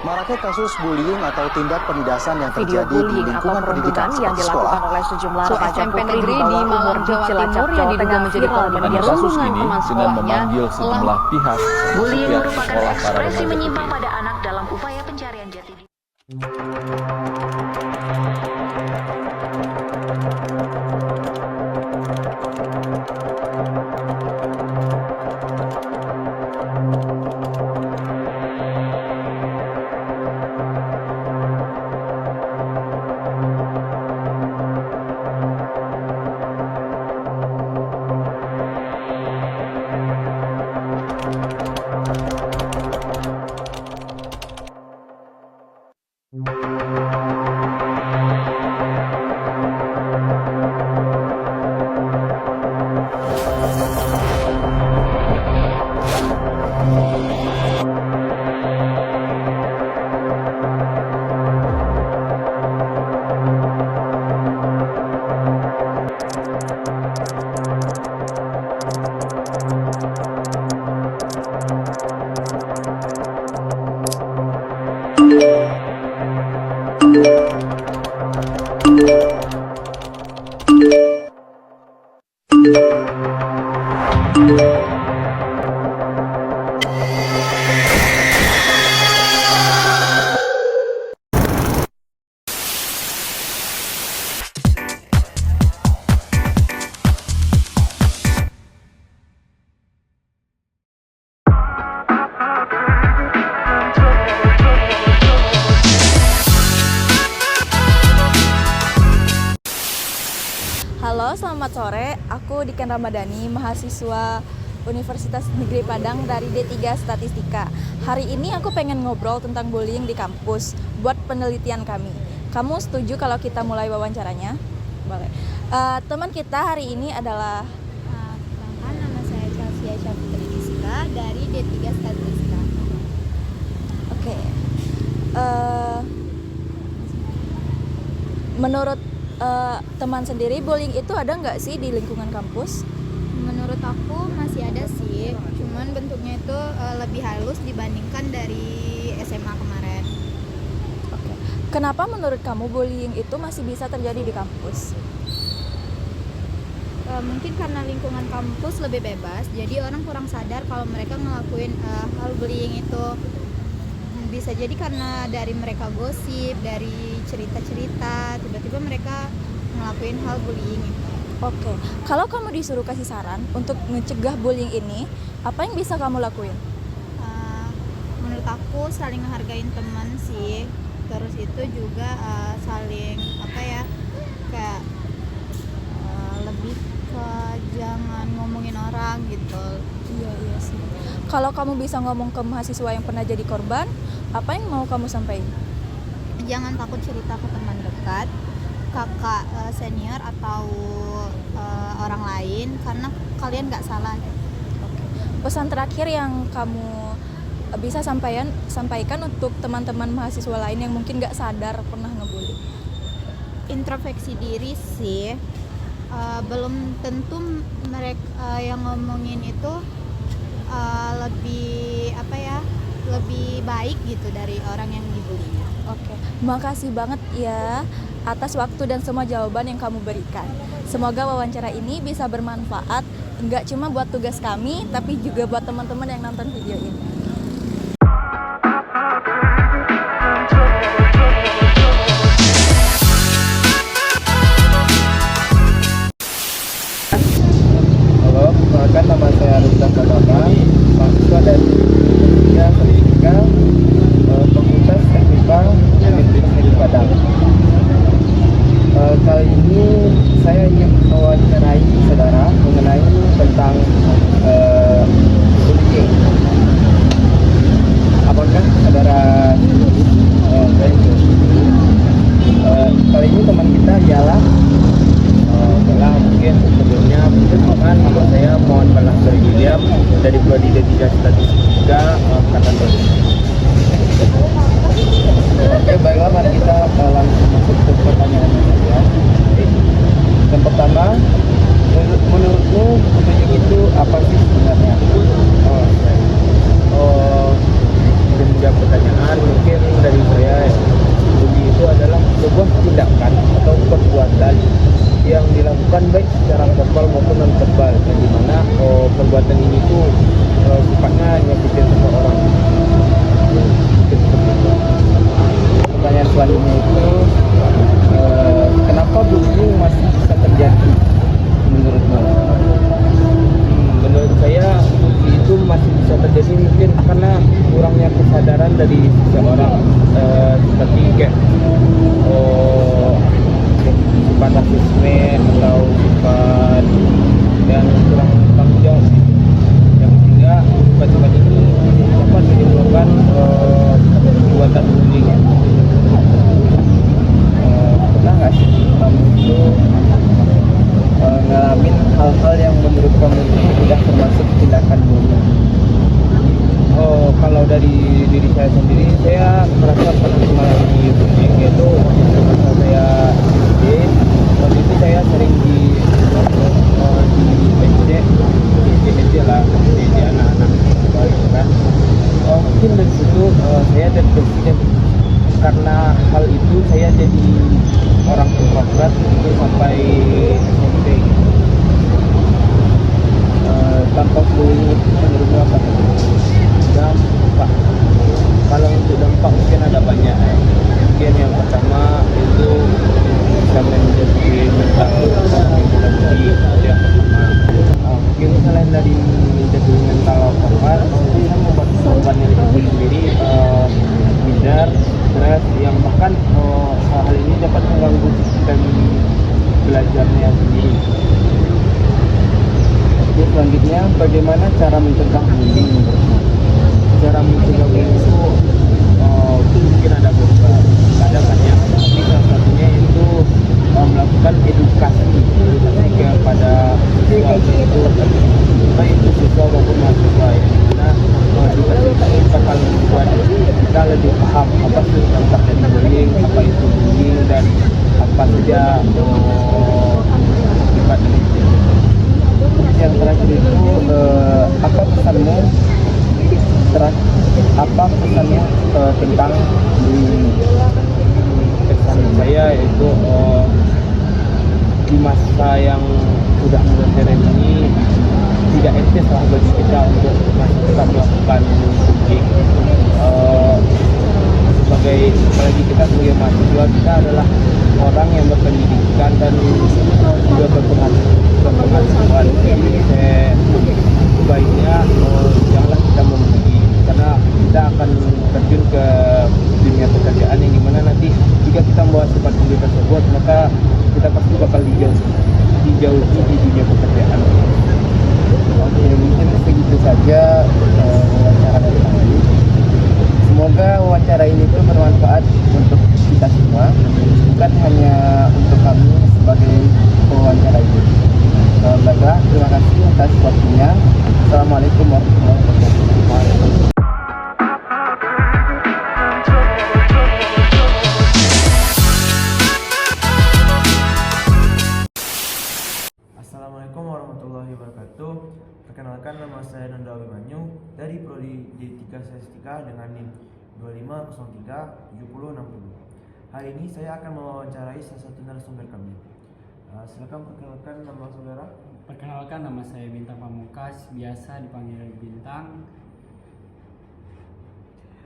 Maraknya kasus bullying atau tindak penindasan yang Video terjadi di bullying atau lingkungan pendidikan perundungan yang seperti dilakukan sekolah. oleh sejumlah remaja SMP putri negeri di di bawah umur Malang, di Jawa Cilacap, Timur yang Jawa diduga Tengah menjadi viral di korban media Kasus sosial. ini teman dengan sekolahnya memanggil sejumlah pihak termasuk Bullying pihak merupakan sekolah para ekspresi remaja menyimpang putri. pada anak dalam upaya pencarian jati diri. Halo, selamat sore. Aku Diken Ramadhani, mahasiswa Universitas Negeri Padang dari D3 Statistika. Hari ini aku pengen ngobrol tentang bullying di kampus buat penelitian kami. Kamu setuju kalau kita mulai wawancaranya? Boleh. Teman kita hari ini adalah Perkenalkan, nama saya Chelsea Syafitri Rizka dari D3 Statistika. Oke. Menurut teman sendiri, bullying itu ada nggak sih di lingkungan kampus? Menurut aku masih ada sih, cuman bentuknya itu lebih halus dibandingkan dari SMA kemarin. Oke. Kenapa menurut kamu bullying itu masih bisa terjadi di kampus? Mungkin karena lingkungan kampus lebih bebas, jadi orang kurang sadar kalau mereka ngelakuin hal bullying itu. Bisa jadi karena dari mereka gosip, dari cerita-cerita, tiba-tiba mereka ngelakuin hal bullying itu. Oke, kalau kamu disuruh kasih saran untuk mencegah bullying ini, apa yang bisa kamu lakuin? Menurut aku saling menghargain teman sih, terus itu juga saling kayak lebih ke jangan ngomongin orang gitu. Iya sih. Kalau kamu bisa ngomong ke mahasiswa yang pernah jadi korban, apa yang mau kamu sampaikan? Jangan takut cerita ke teman dekat, kakak senior atau orang lain, karena kalian nggak salah. Pesan terakhir yang kamu bisa sampaikan untuk teman-teman mahasiswa lain yang mungkin nggak sadar pernah ngebully? Introspeksi diri sih, belum tentu mereka yang ngomongin itu lebih baik gitu dari orang yang dibully. Oke, makasih banget ya atas waktu dan semua jawaban yang kamu berikan. Semoga wawancara ini bisa bermanfaat, nggak cuma buat tugas kami, tapi juga buat teman-teman yang nonton video ini. Halo, perkenalkan nama saya Rustam Pratama, mahasiswa dari D3 Statistika, Fakultas Teknik Bank, Universitas Negeri Padang. Kali ini saya ingin mewawancarai saudara mengenai tentang bullying. Apakah saudara kali ini teman kita ialah mungkin sebelumnya perkenalkan nama saya Mohon Malah William dari Prodi D3 Statistika Angkatan 2000. Oke, baiklah, mari kita langsung masuk ke pertanyaan saja. Yang pertama, menurutmu bullying itu apa sih sebenarnya? Menjawab pertanyaan, mungkin perbuatan ini tuh sifatnya nyakitin seseorang. Mungkin seperti itu. Pertanyaan selanjutnya itu kenapa bullying masih bisa terjadi menurutmu? Menurut saya itu masih bisa terjadi mungkin karena kurangnya kesadaran dari seseorang, seperti kayak sifat rasisme atau sifat yang kurang tanggung jawab, yang sehingga sifat-sifat ini dapat menimbulkan perbuatan bullying. Pernah nggak sih kamu itu ngalamin hal-hal yang menurut kamu itu tidak termasuk tindakan bullying? Kalau dari diri saya sendiri, saya merasa pernah mengalami bullying, yaitu masa saya SD. Waktu itu saya sering di SD lah, di anak-anak gitu kan. Mungkin dari situ saya terbersih, karena hal itu saya jadi orang introvert itu sampai SMP. Dampak bullying itu menurutmu apa? Dampak, kalau untuk dampak mungkin ada banyak. Mungkin yang pertama itu bisa menjadi mental yang pertama. Mungkin selain dari menjadi mental korban, bisa membuat korban yang itu sendiri minder, stres, yang bahkan hal ini dapat mengganggu sistem belajarnya sendiri. Oke, selanjutnya bagaimana cara mencegah bullying menurutmu? Cara mencegah bullying itu mungkin ada beberapa, ada banyak. Tapi salah satunya itu melakukan edukasi kepada siswa itu, baik itu siswa maupun mahasiswa ya. Karena edukasi itu bakal membuat kita lebih paham apa sih dampak dari bullying, apa itu bullying, dan apa saja akibat dari itu. Yang terakhir itu apa pesanmu tentang bullying? Pesan saya yaitu di masa yang sudah modern ini tidak etis lah bagi kita untuk masih tetap melakukan bullying. Apalagi kita sebagai mahasiswa, kita adalah orang yang berpendidikan dan juga berpengetahuan. Jadi sebaiknya janganlah kita membuli, karena kita akan terjun ke dunia pekerjaan yang dimana nanti jika kita membawa sifat bullying tersebut, maka kita pasti bakal dijauhi di dunia pekerjaan. Oke, mungkin segitu saja wawancara dari kami. Semoga wawancara ini tuh bermanfaat untuk kita semua, bukan hanya untuk kami sebagai pewawancara ini. Baiklah, terima kasih atas waktunya. Assalamualaikum warahmatullahi wabarakatuh. Assalamualaikum warahmatullahi wabarakatuh. Perkenalkan, nama saya Nanda Abimanyu dari Prodi D3 Statistika dengan NIM 25037060. Hari ini saya akan mewawancarai salah satu narasumber kami. Silakan perkenalkan nama saudara. Perkenalkan, nama saya Bintang Pamungkas, biasa dipanggil Bintang.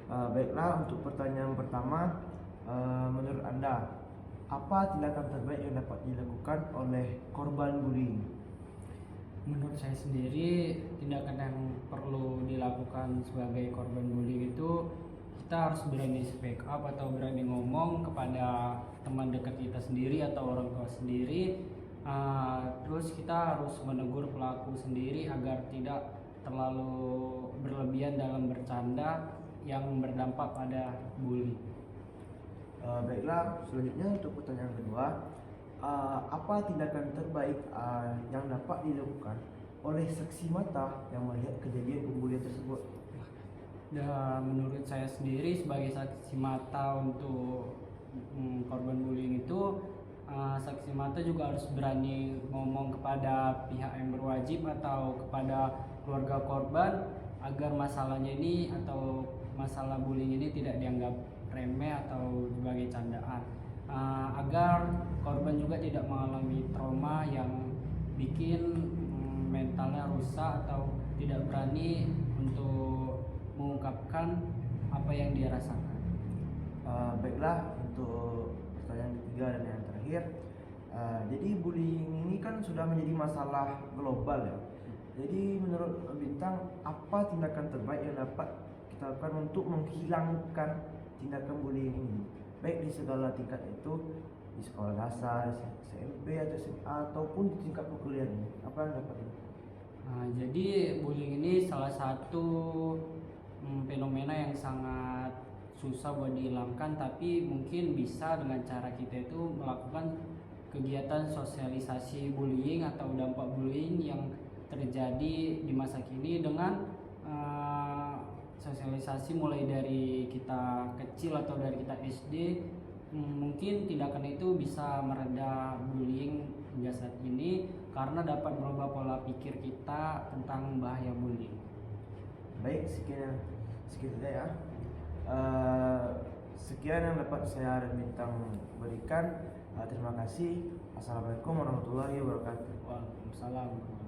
Baiklah, untuk pertanyaan pertama, menurut Anda, apa tindakan terbaik yang dapat dilakukan oleh korban bullying? Menurut saya sendiri, tindakan yang perlu dilakukan sebagai korban bullying itu kita harus berani speak up atau berani ngomong kepada teman dekat kita sendiri atau orang tua sendiri. Terus kita harus menegur pelaku sendiri agar tidak terlalu berlebihan dalam bercanda yang berdampak pada bully. Baiklah, selanjutnya untuk pertanyaan kedua, apa tindakan terbaik yang dapat dilakukan oleh saksi mata yang melihat kejadian pembulian tersebut? Menurut saya sendiri sebagai saksi mata untuk korban bullying itu, saksi mata juga harus berani ngomong kepada pihak yang berwajib atau kepada keluarga korban agar masalahnya ini atau masalah bullying ini tidak dianggap remeh atau sebagai candaan, agar korban juga tidak mengalami trauma yang bikin mentalnya rusak atau tidak berani untuk mengungkapkan apa yang dia rasakan. Baiklah, untuk pertanyaan ketiga dan yang terakhir, jadi bullying ini kan sudah menjadi masalah global ya. Jadi menurut Bintang, apa tindakan terbaik yang dapat kita lakukan untuk menghilangkan tindakan bullying ini, baik di segala tingkat, itu di sekolah dasar, SMP atau SMA ataupun di tingkat perkuliahan ini? Apa yang dapat dilakukan? Jadi bullying ini salah satu fenomena yang sangat susah buat dihilangkan, tapi mungkin bisa dengan cara kita itu melakukan kegiatan sosialisasi bullying atau dampak bullying yang terjadi di masa kini dengan sosialisasi mulai dari kita kecil atau dari kita SD. Mungkin tindakan itu bisa mereda bullying hingga saat ini karena dapat merubah pola pikir kita tentang bahaya bullying. Baik, sekian saja ya. Sekian yang dapat saya dan Bintang berikan. Terima kasih. Assalamualaikum warahmatullahi wabarakatuh. Waalaikumsalam.